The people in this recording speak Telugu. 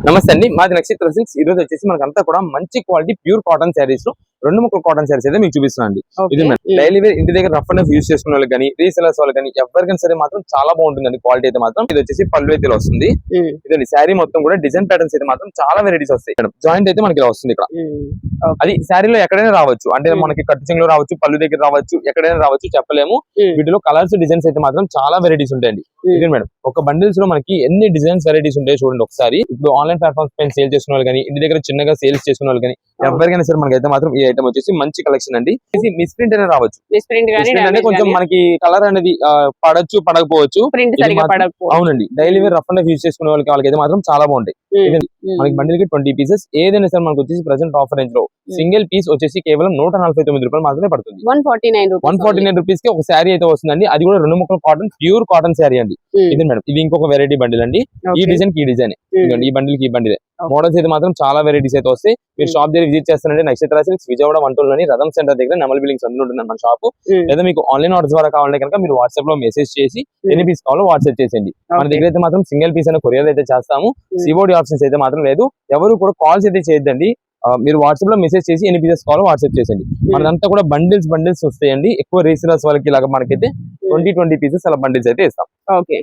నమస్తే అండి, మాది నక్షత్ర సిల్క్స్. ఈ రోజు వచ్చేసి మనకంతా కూడా మంచి క్వాలిటీ ప్యూర్ కాటన్ శారీస్ లో 2 ముక్కల కాటన్ శారీస్ అయితే మీకు చూపిస్తున్నాను అండి. ఇది డైలీ వేర్ ఇంటి దగ్గర రఫ్ అండ్ యూస్ చేసుకునే వాళ్ళు కానీ రీసెలర్స్ వాళ్ళు కానీ ఎవరికైనా సరే మాత్రం చాలా బాగుంటుందండి. క్వాలిటీ అయితే మాత్రం ఇది వచ్చేసి పళ్ళు అయితే వస్తుంది. ఇదండి శారీ మొత్తం కూడా డిజైన్ ప్యాటర్న్స్ అయితే మాత్రం చాలా వెరైటీస్ వస్తాయి. జాయింట్ అయితే మనకి ఇలా వస్తుంది ఇక్కడ. అది శారీలో ఎక్కడైనా రావచ్చు, అంటే మనకి కట్టింగ్ లో రావచ్చు, పళ్ళు దగ్గర రావచ్చు, ఎక్కడైనా రావచ్చు, చెప్పలేము. వీటిలో కలర్స్ డిజైన్స్ అయితే మాత్రం చాలా వెరైటీస్ ఉంటాయండి. ఇది మేడం ఒక బండిల్స్ లో మనకి ఎన్ని డిజైన్స్ వెరైటీస్ ఉంటాయి చూడండి ఒకసారి. ఇప్పుడు ఆన్లైన్ ప్లాట్ఫామ్స్ పైన సేల్ చేసుకున్న వాళ్ళు కానీ ఇంటి దగ్గర చిన్నగా సేల్స్ చేసుకున్న వాళ్ళు కానీ ఎవరికైనా సరే మనకైతే మాత్రం ఈ ఐటమ్ వచ్చేసి మంచి కలెక్షన్ అండి. మిస్ ప్రింట్ అనే రావచ్చు, అంటే కొంచెం మనకి కలర్ అనేది పడచ్చు పడకపోవచ్చు. అవునండి, daily wear rough and use చేసుకునే వాళ్ళకైతే మాత్రం చాలా బాగుంటాయి. మనకి బండిల్ కి 20 పీసెస్ ఏదైనా సరే మనకు వచ్చేసి ప్రెసెంట్ ఆఫర్ రేంజ్ లో సింగిల్ పీస్ వచ్చేసి కేవలం 149 రూపాయలు మాత్రమే పడుతుంది. 149 రూపీస్ కి ఒక శారీ అయితే వస్తుందండి. అది కూడా 2 ముక్కల కాటన్ ప్యూర్ కాటన్ శారీ అండి. ఇది మేడం, ఇది ఇంకొక వెరైటీ బండిల్ అండి. ఈ డిజైన్ కి ఈ డిజైన్, ఈ బండిల్ కి ఈ బండిల్ మోడల్స్ అయితే మాత్రం చాలా వెరైటీస్ అయితే వస్తాయి. మీరు షాప్ దగ్గర విజిట్ చేస్తారంటే నక్షత్ర సిల్క్స్ విజయవాడ వంటూరులోని రథం సెంటర్ దగ్గర నెమల్ బిల్డింగ్స్ అందులో ఉంటుంది మన షాప్. లేదా మీకు ఆన్లైన్ ఆర్డర్స్ ద్వారా కావాలంటే కనుక మీరు వాట్సాప్ లో మెసేజ్ చేసి ఎన్ని పీస్ కావాలో వాట్సాప్ చేసేయండి. మన దగ్గర అయితే మాత్రం సింగిల్ పీస్ అనే కొరియర్ అయితే చేస్తాము. సిఓడి ఆప్షన్స్ అయితే మాత్రం లేదు. ఎవరు కూడా కాల్స్ అయితే చేయొద్దండి. మీరు వాట్సాప్ లో మెసేజ్ చేసి ఎన్ని పీసెస్ కావాలో వాట్సాప్ చేసేయండి. మనదంతా కూడా బండిల్స్ వస్తాయండి. ఎక్కువ రీసెలర్స్ వాళ్ళకి ఇలాగా మనకైతే 20 పీసెస్ అలా బండిల్స్ అయితే ఇస్తాం. ఓకే,